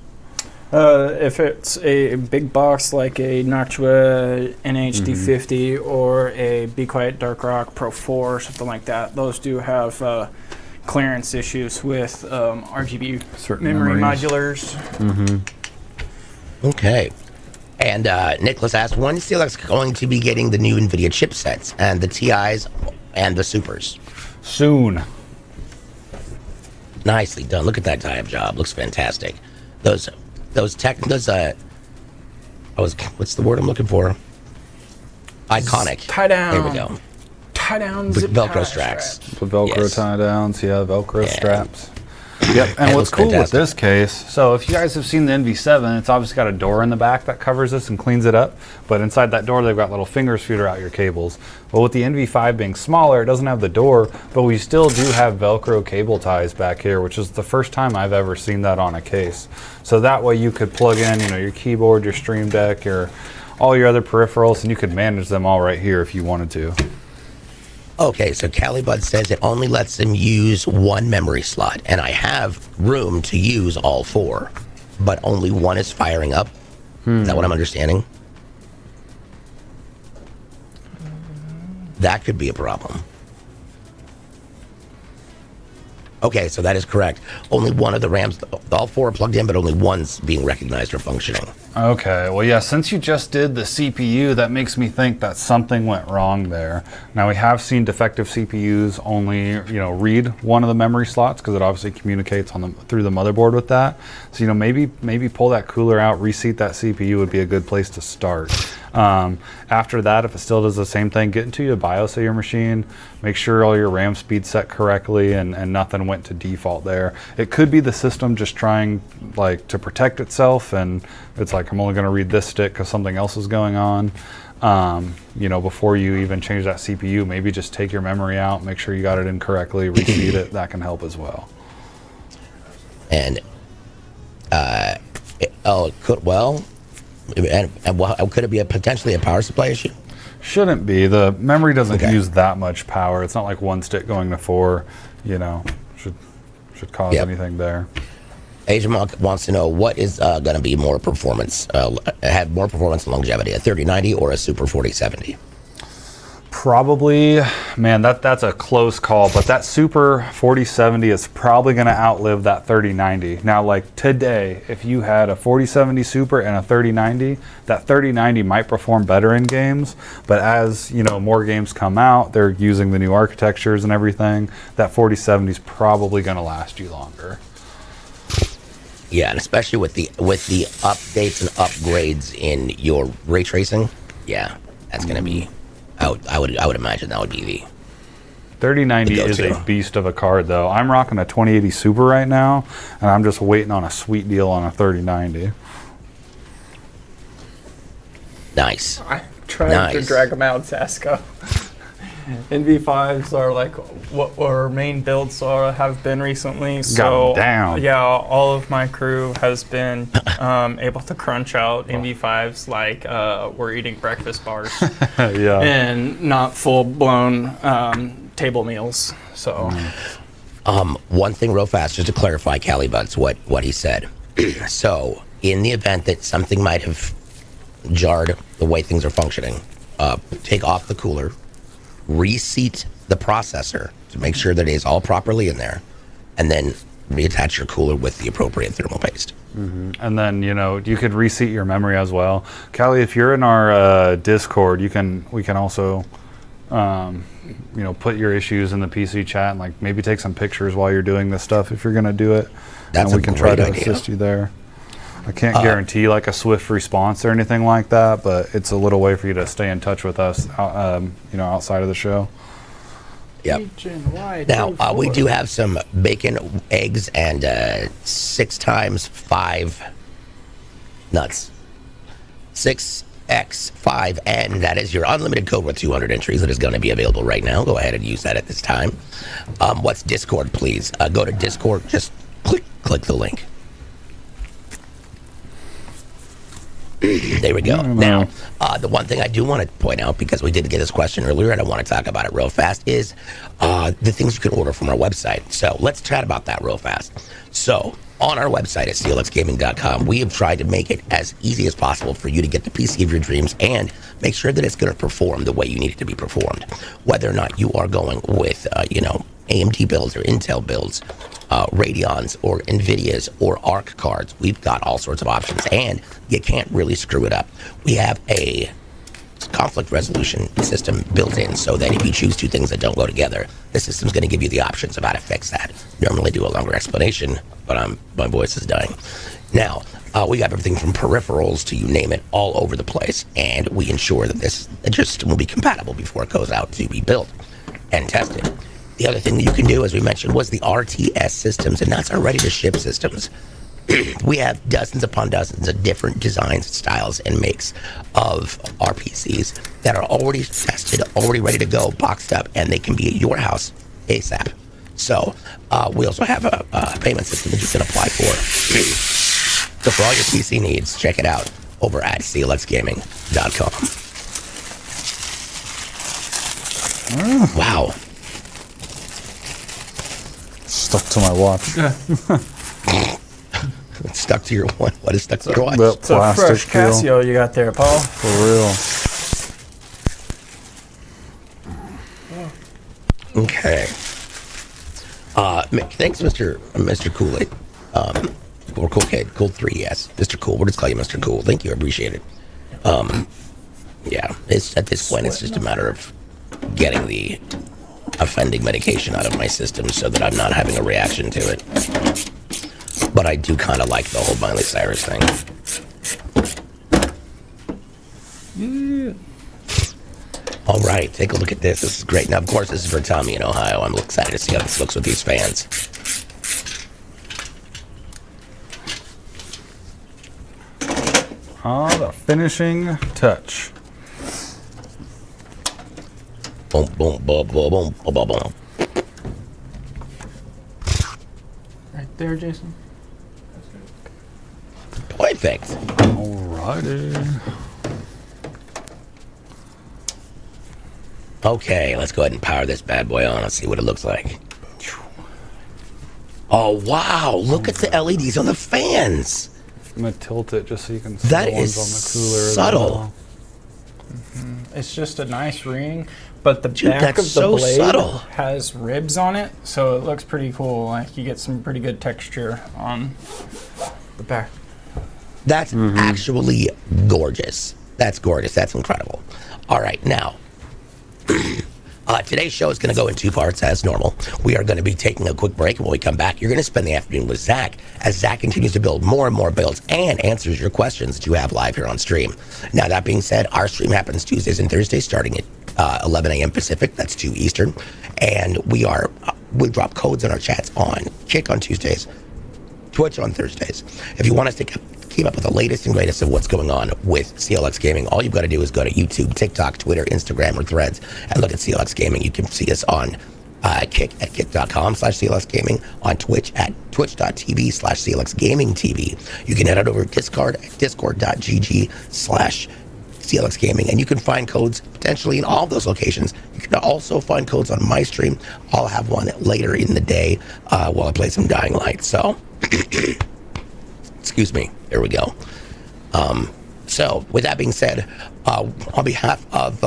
If it's a big box like a Noctua NHD50 or a Be Quiet Dark Rock Pro 4 or something like that, those do have clearance issues with RGB Certain memory memories. modulars. Okay. And Nicholas asked, when is CLX going to be getting the new NVIDIA chipsets and the TIs and the Supers? Soon. Nicely done. Look at that tie-up job. Looks fantastic. What's the word I'm looking for? Iconic. Tie down. There we go. Tie down With zip Velcro tie straps. The Velcro Yes. tie downs, Velcro Yeah. straps. Yep, and It what's looks cool fantastic. with this case, so if you guys have seen the NV7, it's obviously got a door in the back that covers this and cleans it up, but inside that door they've got little fingers feeder out your cables. Well, with the NV5 being smaller, it doesn't have the door, but we still do have Velcro cable ties back here, which is the first time I've ever seen that on a case. So that way you could plug in, your keyboard, your Stream Deck, all your other peripherals, and you could manage them all right here if you wanted to. Okay, so Callie Bud says it only lets them use 1 memory slot, and I have room to use all 4, but only 1 is firing up. Is that what I'm understanding? That could be a problem. Okay, so that is correct. Only 1 of the RAMs, all 4 are plugged in, but only 1's being recognized or functioning. Okay, well, yeah, since you just did the CPU, that makes me think that something went wrong there. Now, we have seen defective CPUs only, read 1 of the memory slots, because it obviously communicates through the motherboard with that. So, maybe pull that cooler out, reseat that CPU would be a good place to start. After that, if it still does the same thing, get into the BIOS of your machine, make sure all your RAM speed set correctly and nothing went to default there. It could be the system just trying to protect itself, and it's like, I'm only going to read this stick because something else is going on. Before you even change that CPU, maybe just take your memory out, make sure you got it in correctly, reseat it. That can help as well. And, could it be potentially a power supply issue? Shouldn't be. The memory doesn't Okay. use that much power. It's not like one stick going to 4. You know, should cause Yep. anything there. Asian Monk wants to know what is going to be more performance, have more performance and longevity, a 3090 or a Super 4070? Probably, man, that's a close call, but that Super 4070 is probably going to outlive that 3090. Now, like today, if you had a 4070 Super and a 3090, that 3090 might perform better in games, but as, you know, more games come out, they're using the new architectures and everything, that 4070 is probably going to last you longer. Yeah, and especially with the updates and upgrades in your ray tracing, yeah, that's going to be. I would imagine that would be the 3090 is go-to. a beast of a card, though. I'm rocking a 2080 Super right now, and I'm just waiting on a sweet deal on a 3090. nice. I'm trying to Nice. drag them out, Zasco. NV5s are like what our main builds have been recently. So down. yeah, all of my crew has been able to crunch out NV5s like we're eating breakfast bars Yeah. and not full blown table meals. So One thing real fast, just to clarify, Cali Buds, what he said. So, in the event that something might have jarred the way things are functioning, take off the cooler, reseat the processor to make sure that it is all properly in there, and then reattach your cooler with the appropriate thermal paste. And then, you know, you could reseat your memory as well. Callie, if you're in our Discord, we can also, you know, put your issues in the PC chat and like maybe take some pictures while you're doing this stuff if you're going to do it. That's and we a can try great to idea. assist you there. I can't guarantee like a swift response or anything like that, but it's a little way for you to stay in touch with us, you know, outside of the show. Yep. Now, we do have some bacon, eggs, and 6 times 5 nuts. 6x5, and that is your unlimited code with 200 entries that is going to be available right now. Go ahead and use that at this time. What's Discord, please? Go to Discord. Just click the link. There we go. Now, the one thing I do want to point out, because we did get this question earlier and I want to talk about it real fast, is the things you can order from our website. So let's chat about that real fast. So on our website at clxgaming.com, we have tried to make it as easy as possible for you to get the PC of your dreams and make sure that it's going to perform the way you need it to be performed. Whether or not you are going with, you know, AMD builds or Intel builds, Radeons or NVIDIAs or ARC cards, we've got all sorts of options, and you can't really screw it up. We have a conflict resolution system built in so that if you choose two things that don't go together, the system's going to give you the options of how to fix that. Normally do a longer explanation, but my voice is dying. Now, we got everything from peripherals to you name it all over the place, and we ensure that this system will be compatible before it goes out to be built and tested. The other thing that you can do, as we mentioned, was the RTS systems, and that's our ready-to-ship systems. We have dozens upon dozens of different designs, styles, and makes of our PCs that are already tested, already ready to go, boxed up, and they can be at your house ASAP. So we also have a payment system that you can apply for. So for all your PC needs, check it out over at clxgaming.com. Wow. Stuck to my watch. It's stuck to your one. What is stuck to your watch? That it's a fresh plastic deal. Casio you got there, Paul. For real. Okay. Thanks, Mr. Kool-Aid. Or Cool Kid, Cool 3, yes. Mr. Cool. We'll just call you Mr. Cool. Thank you. I appreciate it. Yeah, it's at this point, it's just a matter of getting the offending medication out of my system so that I'm not having a reaction to it. But I do kind of like the whole Miley Cyrus thing. Yeah. All right, take a look at this. This is great. Now, of course, this is for Tommy in Ohio. I'm excited to see how this looks with these fans. The finishing touch. Boom, boom, boom, boom, boom, boom, boom, boom. Right there, Jason. Perfect. Alrighty. Okay, let's go ahead and power this bad boy on. Let's see what it looks like. Oh, wow. Look at the LEDs on the fans. I'm going to tilt it just so you can see That the ones is on the cooler. subtle. It's just a nice ring, but the Dude, back that's of the so blade subtle. has ribs on it, so it looks pretty cool. Like you get some pretty good texture on the back. That's actually gorgeous. That's gorgeous. That's incredible. All right, now, today's show is going to go in 2 parts as normal. We are going to be taking a quick break, and when we come back, you're going to spend the afternoon with Zach as Zach continues to build more and more builds and answers your questions that you have live here on stream. Now, that being said, our stream happens Tuesdays and Thursdays starting at 11 a.m. Pacific. That's 2 Eastern. And we drop codes in our chats on Kick on Tuesdays, Twitch on Thursdays. If you want us to keep up with the latest and greatest of what's going on with CLX Gaming, all you've got to do is go to YouTube, TikTok, Twitter, Instagram, or Threads and look at CLX Gaming. You can see us on Kick at kick.com/CLX Gaming, on Twitch at twitch.tv/CLX Gaming TV. You can head over to Discord at discord.gg/CLX Gaming, and you can find codes potentially in all of those locations. You can also find codes on my stream. I'll have one later in the day while I play some Dying Light. So, excuse me. There we go. So, with that being said, on behalf of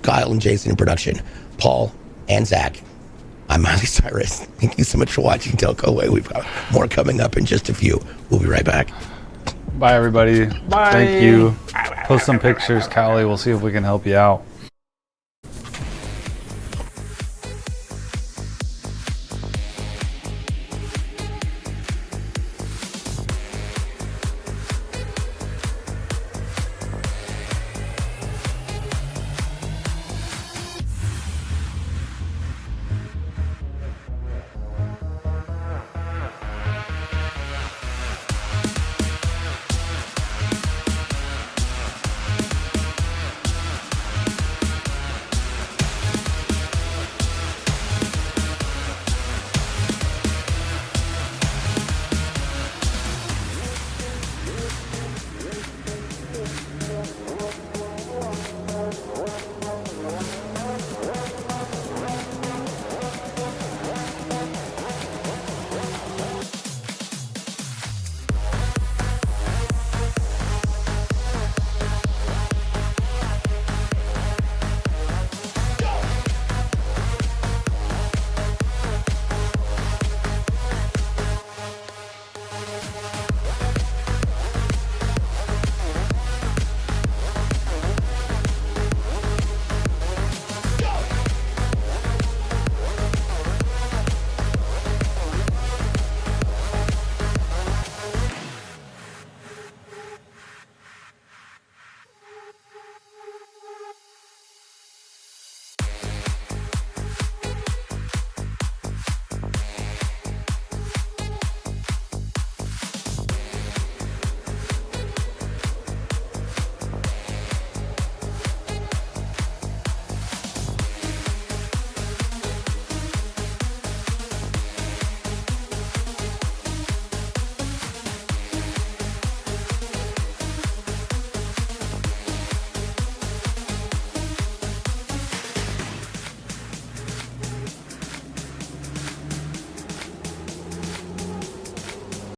Kyle and Jason in production, Paul and Zach, I'm Miley Cyrus. Thank you so much for watching. Don't go away. We've got more coming up in just a few. We'll be right back. Bye, everybody. Bye. Thank you. Post some pictures, Callie. We'll see if we can help you out.